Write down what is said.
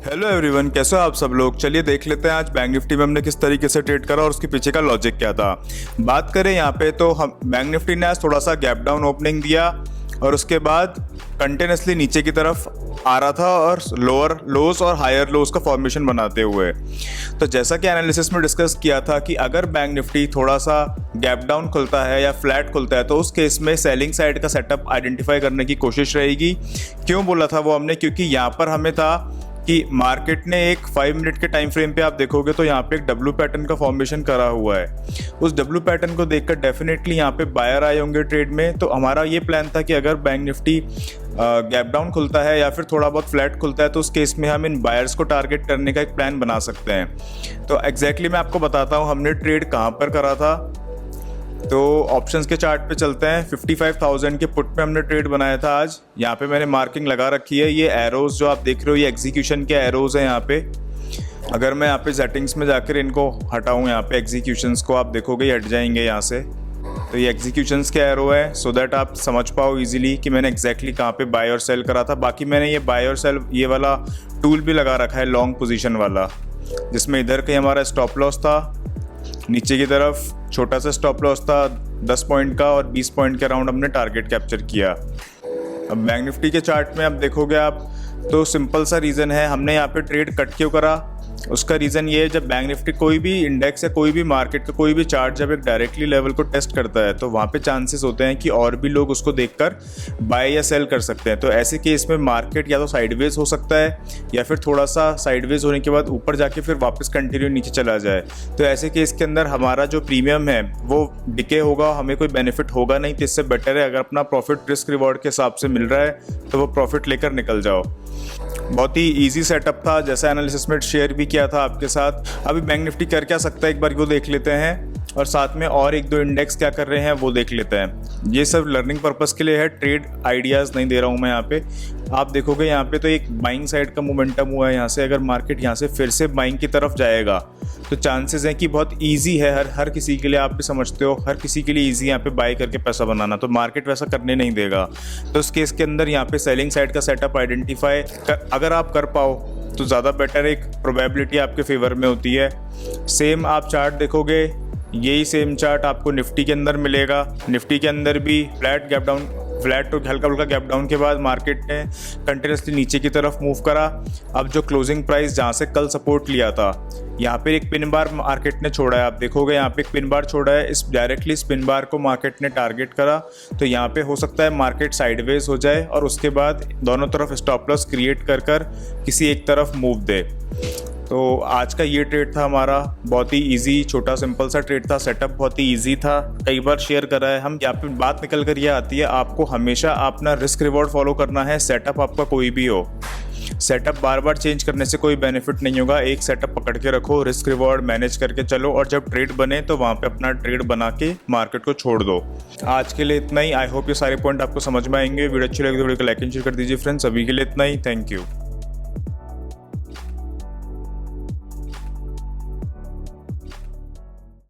Hello everyone, कैसे हो आप सब लोग। चलिए देख लेते हैं आज बैंक निफ्टी में हमने किस तरीके से ट्रेड करा और उसके पीछे का लॉजिक क्या था। बात करें यहाँ पे तो हम बैंक निफ्टी ने आज थोड़ा सा गैप डाउन ओपनिंग दिया और उसके बाद कंटिन्यूसली नीचे की तरफ आ रहा था और लोअर लोज और हायर लोज का फॉर्मेशन बनाते हुए। तो जैसा कि एनालिसिस में डिस्कस किया था कि अगर बैंक निफ्टी थोड़ा सा गैप डाउन खुलता है या फ्लैट खुलता है तो उस केस में सेलिंग साइड का सेटअप आइडेंटिफाई करने की कोशिश रहेगी। क्यों बोला था वो हमने, क्योंकि यहाँ पर हमें था कि मार्केट ने एक 5 मिनट के टाइम फ्रेम पे आप देखोगे तो यहाँ पे एक डब्ल्यू पैटर्न का फॉर्मेशन करा हुआ है। उस डब्ल्यू पैटर्न को देखकर डेफिनेटली यहाँ पे बायर आए होंगे ट्रेड में। तो हमारा ये प्लान था कि अगर बैंक निफ्टी गैप डाउन खुलता है या फिर थोड़ा बहुत फ्लैट खुलता है तो उस केस में हम इन बायर्स को टारगेट करने का एक प्लान बना सकते हैं। तो एग्जैक्टली मैं आपको बताता हूँ हमने ट्रेड कहाँ पर करा था। तो ऑप्शंस के चार्ट पे चलते हैं। 55,000 के पुट पे हमने ट्रेड बनाया था आज। यहाँ पे मैंने मार्किंग लगा रखी है। ये एरोज जो आप देख रहे हो ये एग्जीक्यूशन के एरोज हैं यहाँ पे। अगर मैं यहाँ पे सेटिंग्स में जाकर इनको हटाऊँ, यहाँ पे एग्जीक्यूशंस को आप देखोगे ये हट जाएंगे यहाँ से। तो ये एग्जीक्यूशंस के एरो है सो दैट आप समझ पाओ इजीली कि मैंने एग्जैक्टली कहाँ पे बाय और सेल करा था। बाकी मैंने ये बाय और सेल ये वाला टूल भी लगा रखा है लॉन्ग पोजीशन वाला, जिसमें इधर कहीं हमारा स्टॉप लॉस था, नीचे की तरफ छोटा सा स्टॉप लॉस था 10 पॉइंट का और 20 पॉइंट के अराउंड हमने टारगेट कैप्चर किया। अब बैंक निफ्टी के चार्ट में आप देखोगे आप तो सिंपल सा रीज़न है हमने यहाँ पे ट्रेड कट क्यों करा। उसका रीज़न ये है जब बैंक निफ्टी कोई भी इंडेक्स या कोई भी मार्केट का कोई भी चार्ट जब एक डायरेक्टली लेवल को टेस्ट करता है तो वहाँ पे चांसेस होते हैं कि और भी लोग उसको देखकर बाय या सेल कर सकते हैं। तो ऐसे केस में मार्केट या तो साइडवेज हो सकता है या फिर थोड़ा सा साइडवेज होने के बाद ऊपर जाके फिर वापस कंटिन्यू नीचे चला जाए। तो ऐसे केस के अंदर हमारा जो प्रीमियम है वो डिके होगा, हमें कोई बेनिफिट होगा नहीं। तो इससे बेटर है अगर अपना प्रॉफिट रिस्क रिवॉर्ड के हिसाब से मिल रहा है तो वो प्रॉफिट लेकर निकल जाओ। बहुत ही इजी सेटअप था जैसा एनालिसिस में शेयर भी किया था आपके साथ। अभी बैंक निफ्टी कर क्या सकता है एक बार वो देख लेते हैं और साथ में और एक दो इंडेक्स क्या कर रहे हैं वो देख लेते हैं। ये सब लर्निंग पर्पस के लिए है, ट्रेड आइडियाज़ नहीं दे रहा हूँ मैं यहाँ पे। आप देखोगे यहाँ पे तो एक बाइंग साइड का मोमेंटम हुआ है यहाँ से। अगर मार्केट यहाँ से फिर से बाइंग की तरफ जाएगा तो चांसेस हैं कि बहुत इजी है हर किसी के लिए, आप भी समझते हो हर किसी के लिए इजी यहाँ पे बाय करके पैसा बनाना। तो मार्केट वैसा करने नहीं देगा। तो इस केस के अंदर यहाँ पे सेलिंग साइड का सेटअप आइडेंटिफाई अगर आप कर पाओ तो ज़्यादा बेटर एक प्रोबेबिलिटी आपके फेवर में होती है। सेम आप चार्ट देखोगे, यही सेम चार्ट आपको निफ्टी के अंदर मिलेगा। निफ्टी के अंदर भी फ्लैट तो हल्का हल्का गैप डाउन के बाद मार्केट ने कंटिन्यूसली नीचे की तरफ मूव करा। अब जो क्लोजिंग प्राइस जहाँ से कल सपोर्ट लिया था यहाँ पे एक पिन बार मार्केट ने छोड़ा है। आप देखोगे यहाँ पे एक पिन बार छोड़ा है, इस डायरेक्टली इस पिन बार को मार्केट ने टारगेट करा। तो यहाँ पे हो सकता है मार्केट साइडवेज हो जाए और उसके बाद दोनों तरफ स्टॉप लॉस क्रिएट कर किसी एक तरफ मूव दे। तो आज का ये ट्रेड था हमारा, बहुत ही इजी छोटा सिंपल सा ट्रेड था। सेटअप बहुत ही इजी था, कई बार शेयर करा है हम। यहाँ पे बात निकल कर ये आती है आपको हमेशा अपना रिस्क रिवॉर्ड फॉलो करना है। सेटअप आपका कोई भी हो, सेटअप बार बार चेंज करने से कोई बेनिफिट नहीं होगा। एक सेटअप पकड़ के रखो, रिस्क रिवॉर्ड मैनेज करके चलो और जब ट्रेड बने तो वहाँ पे अपना ट्रेड बना के मार्केट को छोड़ दो। आज के लिए इतना ही। आई होप ये सारे पॉइंट आपको समझ में आएंगे। वीडियो अच्छी लगी तो वीडियो को लाइक एंड शेयर कर दीजिए फ्रेंड्स। अभी के लिए इतना ही, थैंक यू।